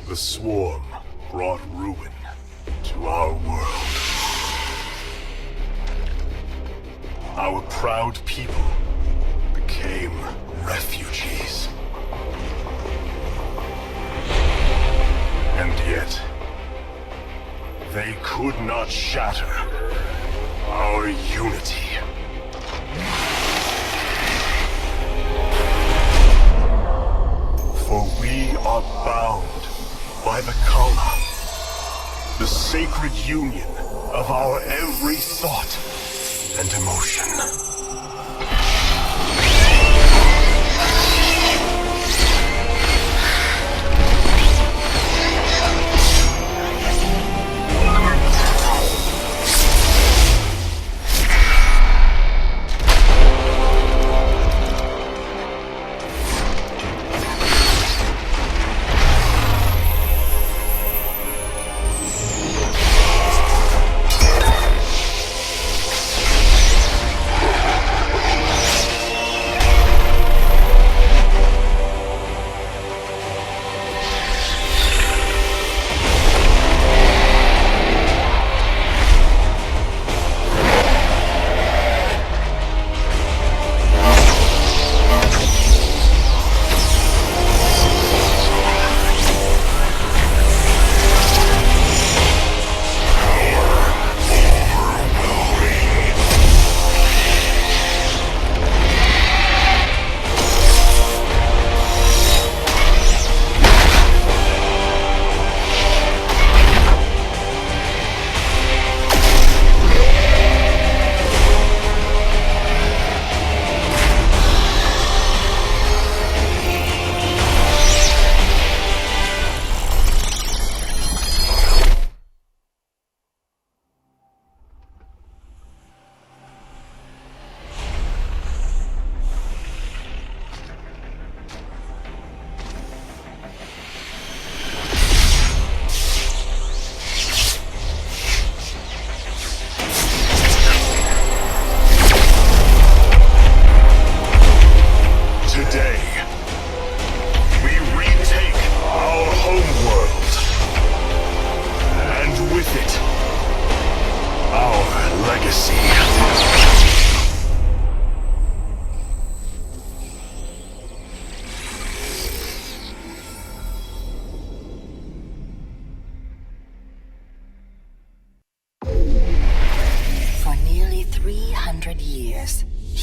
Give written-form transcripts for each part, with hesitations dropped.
The swarm brought ruin to our world. Our proud people became refugees. And yet, they could not shatter our unity. For we are bound by the Kala, the sacred union of our every thought and emotion.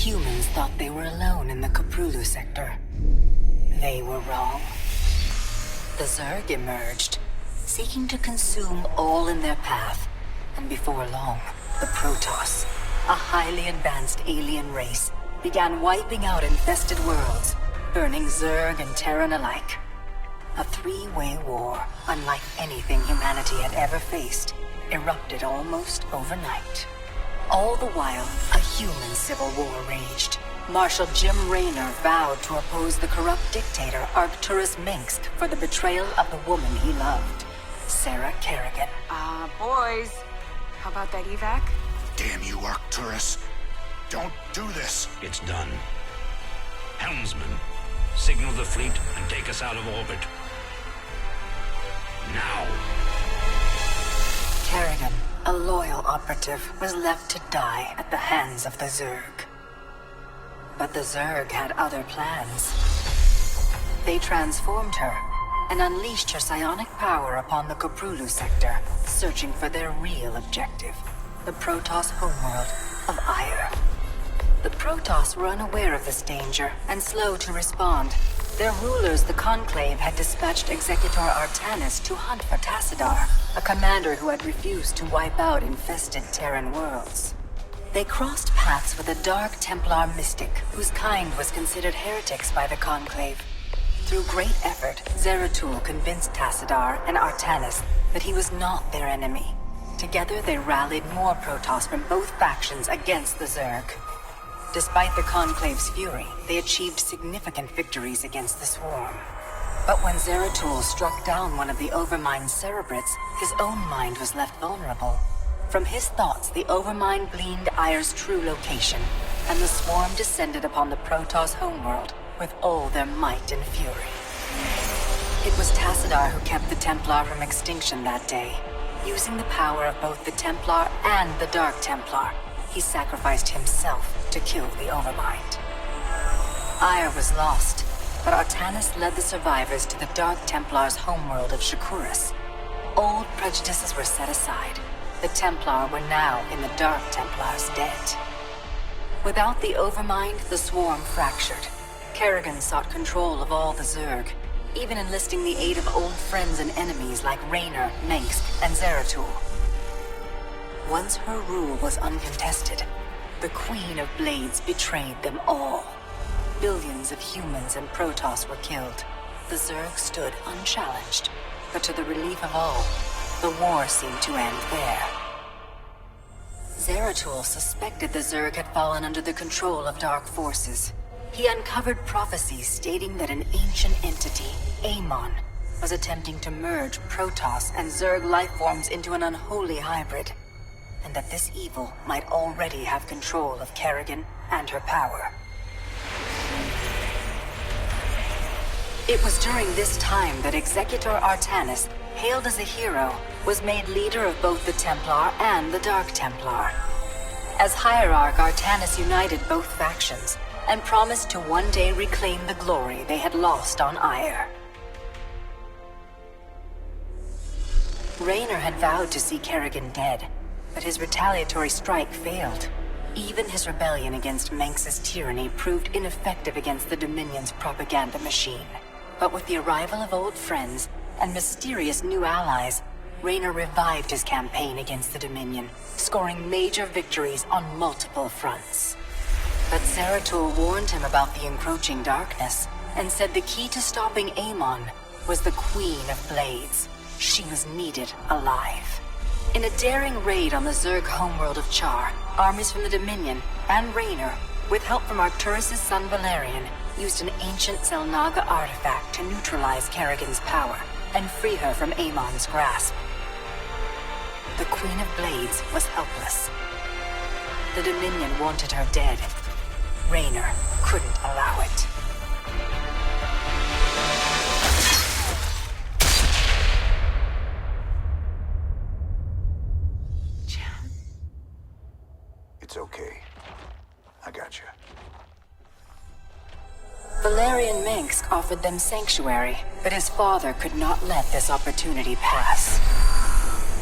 Humans thought they were alone in the Prologue sector. They were wrong. The Zerg emerged, seeking to consume all in their path, and before long, the Protoss, a highly advanced alien race, began wiping out infested worlds, burning Zerg and Terran alike. A three-way war, unlike anything humanity had ever faced, erupted almost overnight. All the while, a human civil war raged. Marshal Jim Raynor vowed to oppose the corrupt dictator Arcturus Minsk for the betrayal of the woman he loved, Sarah Kerrigan. Boys, how about that evac? Damn you, Arcturus. Don't do this. It's done. Helmsman, signal the fleet and take us out of orbit. Now! Kerrigan, a loyal operative, was left to die at the hands of the Zerg. But the Zerg had other plans. They transformed her and unleashed her psionic power upon the Prologue sector, searching for their real objective, the Protoss homeworld of Ire. The Protoss were unaware of this danger and slow to respond. Their rulers, the Conclave, had dispatched Executor Artanis to hunt for Tassadar, a commander who had refused to wipe out infested Terran worlds. They crossed paths with a dark Templar mystic, whose kind was considered heretics by the Conclave. Through great effort, Zeratul convinced Tassadar and Artanis that he was not their enemy. Together they rallied more Protoss from both factions against the Zerg. Despite the Conclave's fury, they achieved significant victories against the Swarm. But when Zeratul struck down one of the Overmind's Cerebrits, his own mind was left vulnerable. From his thoughts, the Overmind gleaned Ire's true location, and the Swarm descended upon the Protoss homeworld with all their might and fury. It was Tassadar who kept the Templar from extinction that day. Using the power of both the Templar and the Dark Templar, he sacrificed himself to kill the Overmind. Ire was lost, but Artanis led the survivors to the Dark Templar's homeworld of Shakuras. Old prejudices were set aside. The Templar were now in the Dark Templar's debt. Without the Overmind, the Swarm fractured. Kerrigan sought control of all the Zerg, even enlisting the aid of old friends and enemies like Raynor, Mengsk, and Zeratul. Once her rule was uncontested, the Queen of Blades betrayed them all. Billions of humans and Protoss were killed. The Zerg stood unchallenged, but to the relief of all, the war seemed to end there. Zeratul suspected the Zerg had fallen under the control of dark forces. He uncovered prophecies stating that an ancient entity, Amon, was attempting to merge Protoss and Zerg lifeforms into an unholy hybrid, and that this evil might already have control of Kerrigan and her power. It was during this time that Executor Artanis, hailed as a hero, was made leader of both the Templar and the Dark Templar. As Hierarch, Artanis united both factions, and promised to one day reclaim the glory they had lost on Ire. Raynor had vowed to see Kerrigan dead, but his retaliatory strike failed. Even his rebellion against Mengsk's tyranny proved ineffective against the Dominion's propaganda machine. But with the arrival of old friends and mysterious new allies, Raynor revived his campaign against the Dominion, scoring major victories on multiple fronts. But Zeratul warned him about the encroaching darkness, and said the key to stopping Amon was the Queen of Blades. She was needed alive. In a daring raid on the Zerg homeworld of Char, armies from the Dominion and Raynor, with help from Arcturus' son Valerian, used an ancient Zelnaga artifact to neutralize Kerrigan's power and free her from Amon's grasp. The Queen of Blades was helpless. The Dominion wanted her dead. Raynor couldn't allow it. It's okay. I got you. Valerian Mengsk offered them sanctuary, but his father could not let this opportunity pass.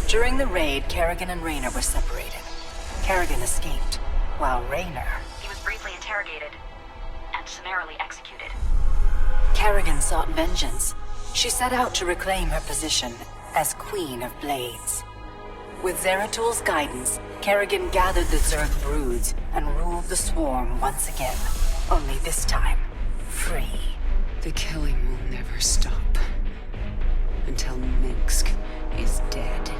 During the raid, Kerrigan and Raynor were separated. Kerrigan escaped, while Raynor... He was briefly interrogated and summarily executed. Kerrigan sought vengeance. She set out to reclaim her position as Queen of Blades. With Zeratul's guidance, Kerrigan gathered the Zerg broods and ruled the Swarm once again. Only this time, free. The killing will never stop. Until Mengsk is dead.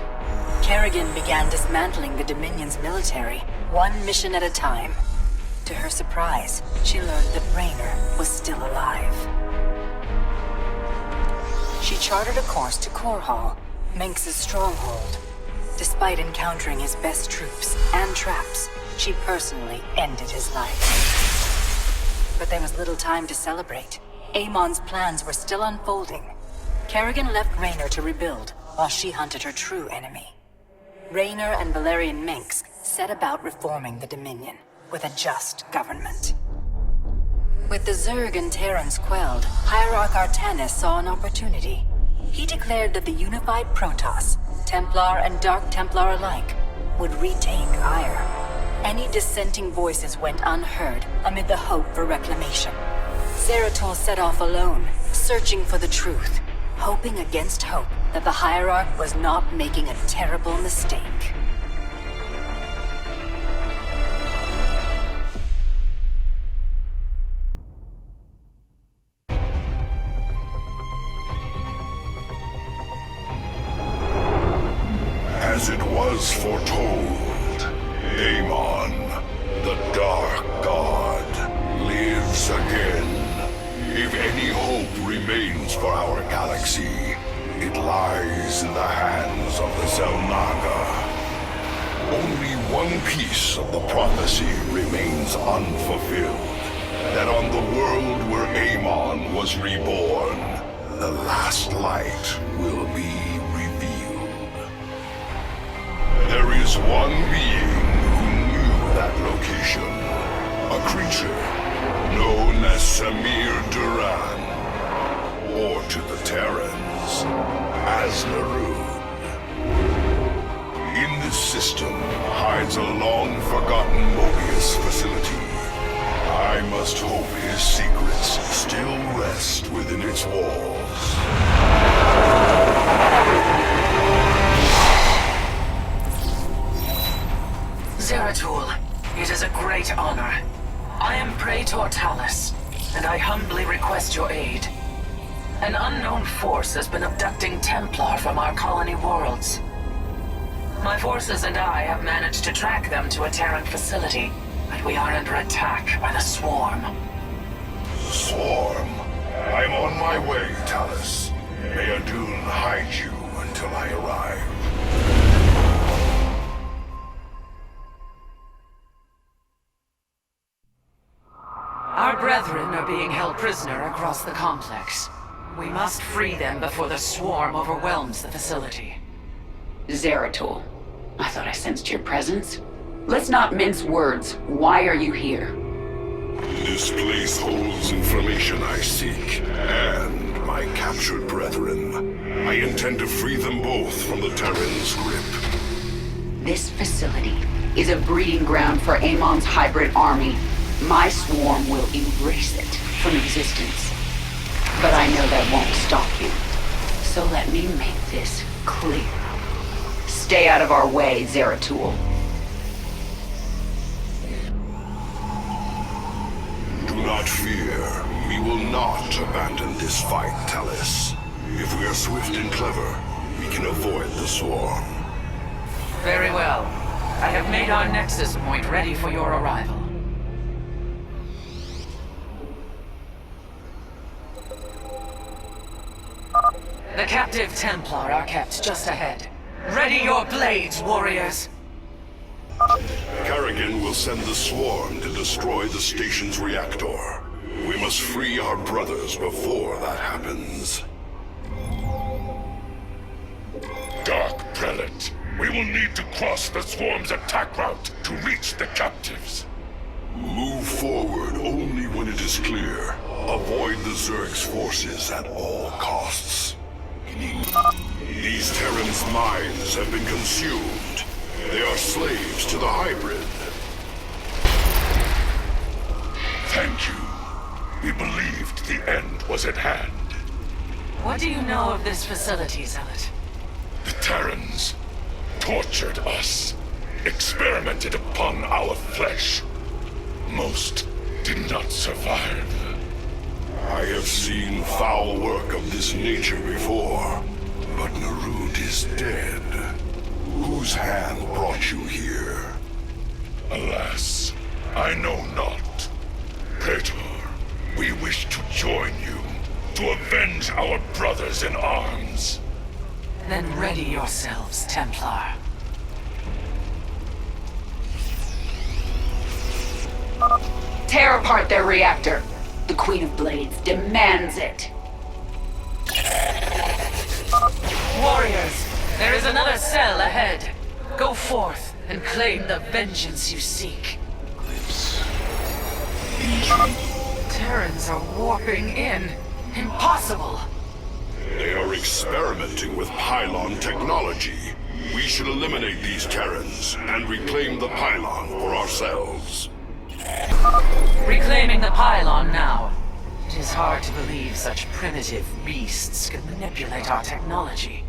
Kerrigan began dismantling the Dominion's military, one mission at a time. To her surprise, she learned that Raynor was still alive. She charted a course to Korhal, Mengsk's stronghold. Despite encountering his best troops and traps, she personally ended his life. But there was little time to celebrate. Amon's plans were still unfolding. Kerrigan left Raynor to rebuild, while she hunted her true enemy. Raynor and Valerian Mengsk set about reforming the Dominion, with a just government. With the Zerg and Terrans quelled, Hierarch Artanis saw an opportunity. He declared that the unified Protoss, Templar and Dark Templar alike, would retake Ire. Any dissenting voices went unheard amid the hope for reclamation. Zeratul set off alone, searching for the truth, hoping against hope that the Hierarch was not making a terrible mistake. As it was foretold, Amon, the Dark God, lives again. If any hope remains for our galaxy, it lies in the hands of the Zelnaga. Only one piece of the prophecy remains unfulfilled. That on the world where Amon was reborn, the last light will be revealed. There is one being who knew that location. A creature known as Samir Duran, or to the Terrans, as Narud. In this system hides a long-forgotten Mobius facility. I must hope his secrets still rest within its walls. Zeratul, it is a great honor. I am Praetor Talus, and I humbly request your aid. An unknown force has been abducting Templar from our colony worlds. My forces and I have managed to track them to a Terran facility, but we are under attack by the Swarm. Swarm? I'm on my way, Talus. May Adun hide you until I arrive. Our brethren are being held prisoner across the complex. We must free them before the Swarm overwhelms the facility. Zeratul, I thought I sensed your presence. Let's not mince words. Why are you here? This place holds information I seek, and my captured brethren. I intend to free them both from the Terran's grip. This facility is a breeding ground for Amon's hybrid army. My swarm will erase it from existence. But I know that won't stop you. So let me make this clear. Stay out of our way, Zeratul. Do not fear. We will not abandon this fight, Talus. If we are swift and clever, we can avoid the Swarm. Very well. I have made our Nexus point ready for your arrival. The captive Templar are kept just ahead. Ready your blades, warriors! Kerrigan will send the Swarm to destroy the station's reactor. We must free our brothers before that happens. Dark Prelate, we will need to cross the Swarm's attack route to reach the captives. Move forward only when it is clear. Avoid the Zerg's forces at all costs. These Terrans' minds have been consumed. They are slaves to the hybrid. Thank you. We believed the end was at hand. What do you know of this facility, Zealot? The Terrans tortured us, experimented upon our flesh. Most did not survive. I have seen foul work of this nature before, but Narud is dead. Whose hand brought you here? Alas, I know not. Praetor, we wish to join you, to avenge our brothers in arms. Then ready yourselves, Templar. Tear apart their reactor. The Queen of Blades demands it. Warriors, there is another cell ahead. Go forth and claim the vengeance you seek. Terrans are warping in. Impossible! They are experimenting with pylon technology. We should eliminate these Terrans and reclaim the pylon for ourselves. Reclaiming the pylon now. It is hard to believe such primitive beasts could manipulate our technology.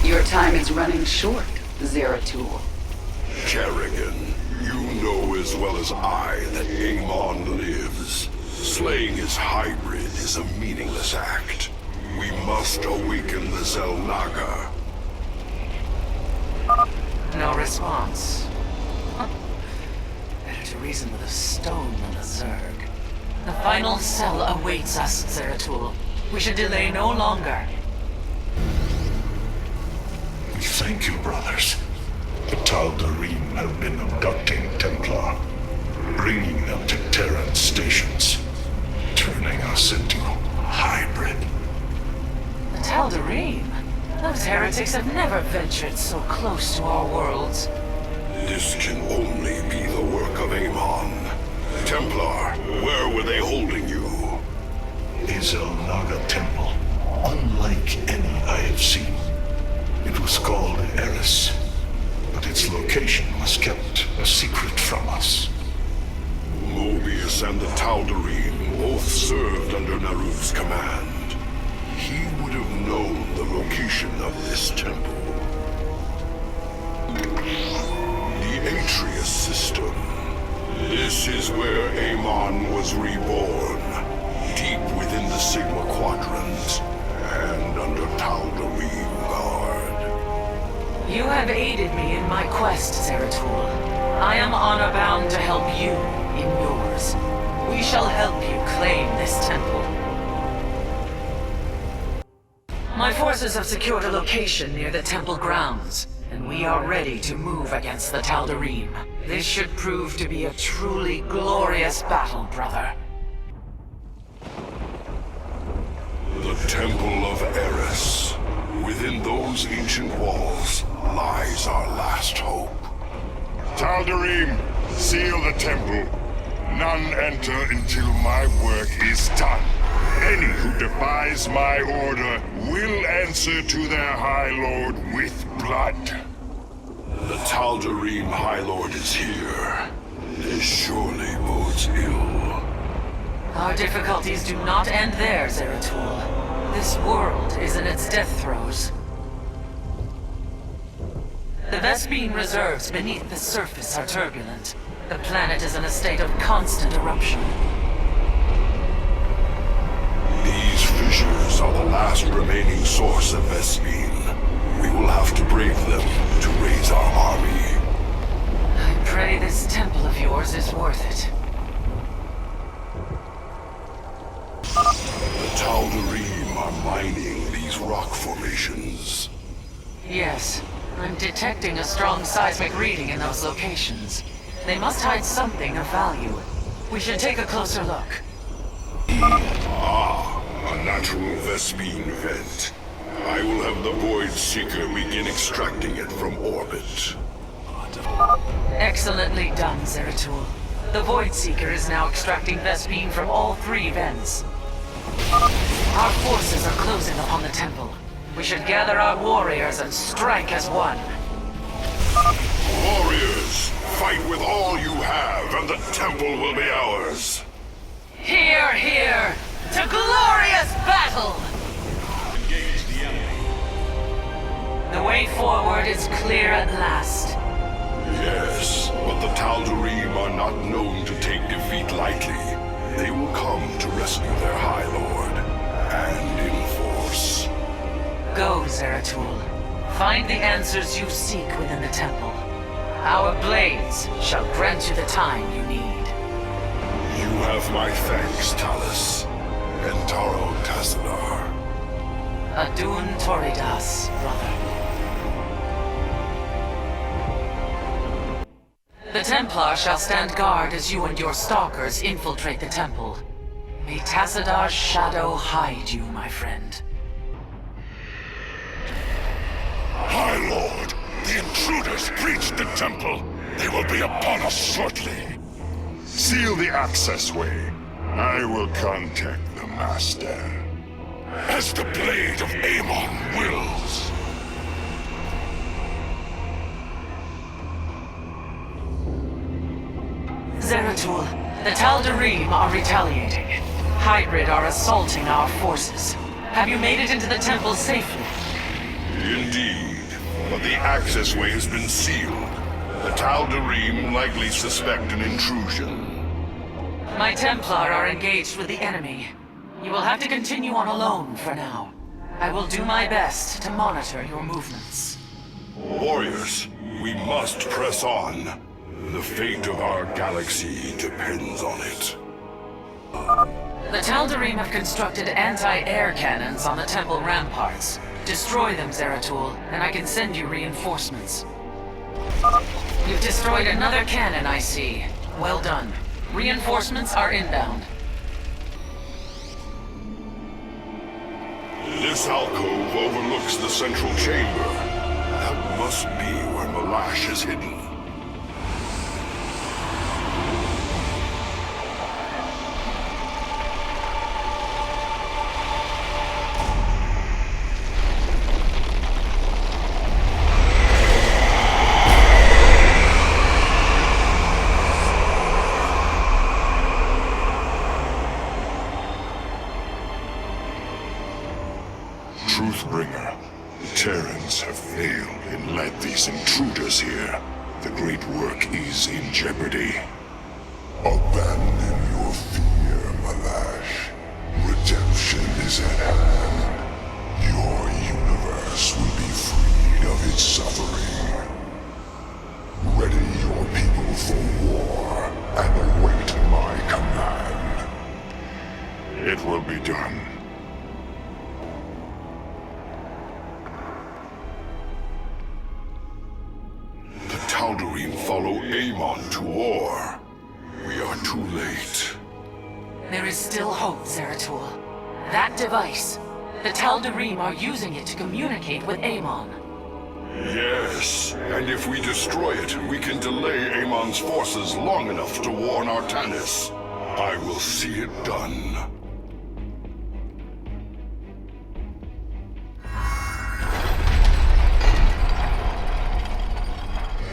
Your time is running short, Zeratul. Kerrigan, you know as well as I that Amon lives. Slaying his hybrid is a meaningless act. We must awaken the Zelnaga. No response. Better to reason with a stone than a Zerg. The final cell awaits us, Zeratul. We should delay no longer. We thank you, brothers. The Tal'Darim have been abducting Templar, bringing them to Terran stations, turning us into hybrid. Tal'Darim? Those heretics have never ventured so close to our worlds. This can only be the work of Amon. Templar, where were they holding you? Is a Naga temple, unlike any I have seen. It was called Eris, but its location was kept a secret from us. Mobius and the Tal'Darim both served under Naruv's command. He would have known the location of this temple. The Atreus system. This is where Amon was reborn, deep within the Sigma Quadrant, and under Tal'Darim guard. You have aided me in my quest, Zeratul. I am honor-bound to help you in yours. We shall help you claim this temple. My forces have secured a location near the temple grounds, and we are ready to move against the Tal'Darim. This should prove to be a truly glorious battle, brother. The Temple of Eris. Within those ancient walls lies our last hope. Tal'Darim, seal the temple. None enter until my work is done. Any who defies my order will answer to their High Lord with blood. The Tal'Darim High Lord is here. This surely bodes ill. Our difficulties do not end there, Zeratul. This world is in its death throes. The Vespene reserves beneath the surface are turbulent. The planet is in a state of constant eruption. These fissures are the last remaining source of Vespene. We will have to brave them to raise our army. I pray this temple of yours is worth it. The Tal'Darim are mining these rock formations. Yes, I'm detecting a strong seismic reading in those locations. They must hide something of value. We should take a closer look. A natural Vespene vent. I will have the Void Seeker begin extracting it from orbit. Excellently done, Zeratul. The Void Seeker is now extracting Vespene from all 3 vents. Our forces are closing upon the temple. We should gather our warriors and strike as one. Warriors, fight with all you have, and the temple will be ours. Hear, hear! To glorious battle! Engage the enemy. The way forward is clear at last. Yes, but the Tal'Darim are not known to take defeat lightly. They will come to rescue their High Lord, and in force. Go, Zeratul. Find the answers you seek within the temple. Our blades shall grant you the time you need. You have my thanks, Talus. Entaro Tassadar. Adun Toridas, brother. The Templar shall stand guard as you and your stalkers infiltrate the temple. May Tassadar's shadow hide you, my friend. High Lord, the intruders breached the temple. They will be upon us shortly. Seal the access way. I will contact the Master. As the blade of Amon wills. Zeratul, the Tal'Darim are retaliating. Hybrid are assaulting our forces. Have you made it into the temple safely? Indeed, but the access way has been sealed. The Tal'Darim likely suspect an intrusion. My Templar are engaged with the enemy. You will have to continue on alone for now. I will do my best to monitor your movements. Warriors, we must press on. The fate of our galaxy depends on it. The Tal'Darim have constructed anti-air cannons on the temple ramparts. Destroy them, Zeratul, and I can send you reinforcements. You've destroyed another cannon, I see. Well done. Reinforcements are inbound. This alcove overlooks the central chamber. That must be where Malash is hidden. Truthbringer, the Terrans have failed and led these intruders here. The great work is in jeopardy. Abandon your fear, Malash. Redemption is at hand. Your universe will be freed of its suffering. Ready your people for war and await my command. It will be done. Tal'Darim follow Amon to war. We are too late. There is still hope, Zeratul. That device, the Tal'Darim are using it to communicate with Amon. Yes, and if we destroy it, we can delay Amon's forces long enough to warn Artanis. I will see it done.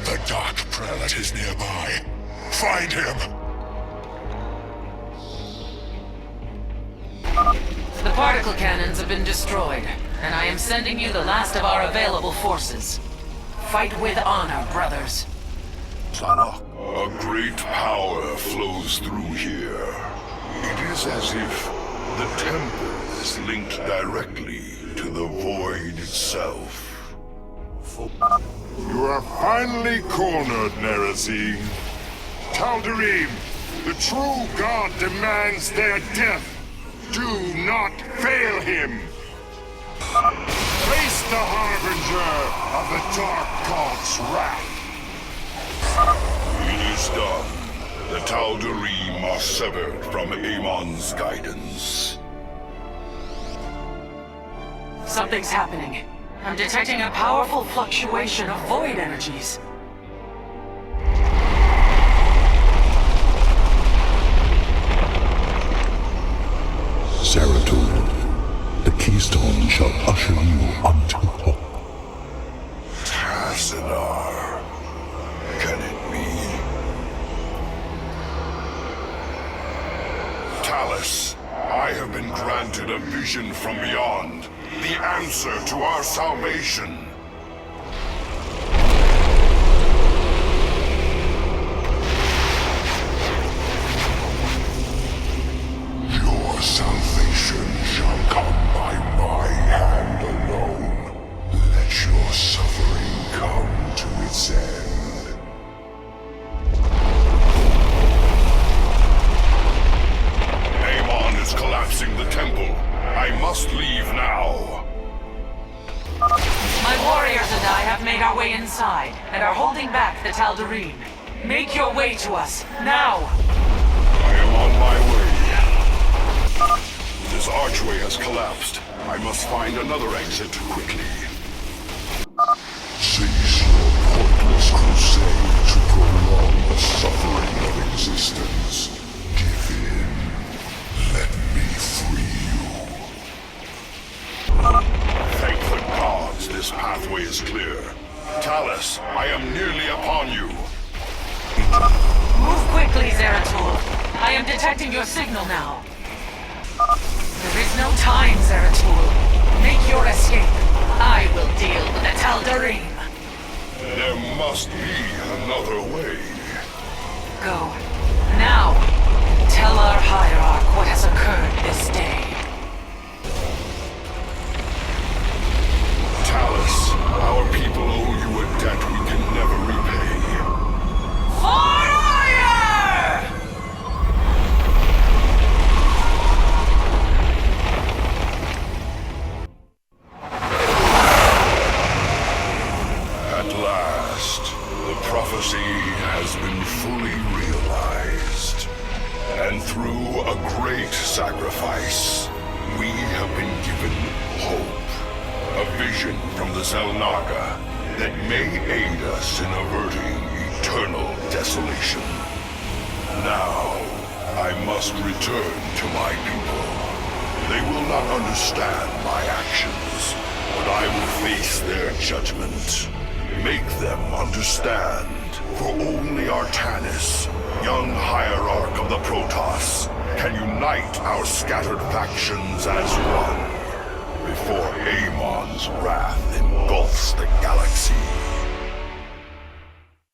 The Dark Prelate is nearby. Find him! The particle cannons have been destroyed, and I am sending you the last of our available forces. Fight with honor, brothers. A great power flows through here. It is as if the temple is linked directly to the void itself. You are finally cornered, Nerazine. Tal'Darim, the true god demands their death. Do not fail him! Face the harbinger of the Dark God's wrath! It is done. The Tal'Darim are severed from Amon's guidance. Something's happening. I'm detecting a powerful fluctuation of void energies. Zeratul, the keystone shall usher you unto hope. Tassadar. Can it be? Talus, I have been granted a vision from beyond. The answer to our salvation. Your salvation shall come by my hand alone. Let your suffering come to its end. Amon is collapsing the temple. I must leave now. My warriors and I have made our way inside, and are holding back the Tal'Darim. Make your way to us, now! I am on my way. This archway has collapsed. I must find another exit quickly. Cease your pointless crusade to prolong the suffering of existence. Give in. Let me free you. Thank the gods this pathway is clear. Talus, I am nearly upon you. Move quickly, Zeratul. I am detecting your signal now. There is no time, Zeratul. Make your escape. I will deal with the Tal'Darim. There must be another way. Go. Now. Tell our hierarch what has occurred this day. Talus, our people owe you a debt we can never repay. Fire! At last, the prophecy has been fully realized. And through a great sacrifice, the Zelnaga that may aid us in averting eternal desolation. Now, I must return to my people. They will not understand my actions, but I will face their judgment. Make them understand, for only Artanis, young hierarch of the Protoss, can unite our scattered factions as one, before Amon's wrath engulfs the galaxy.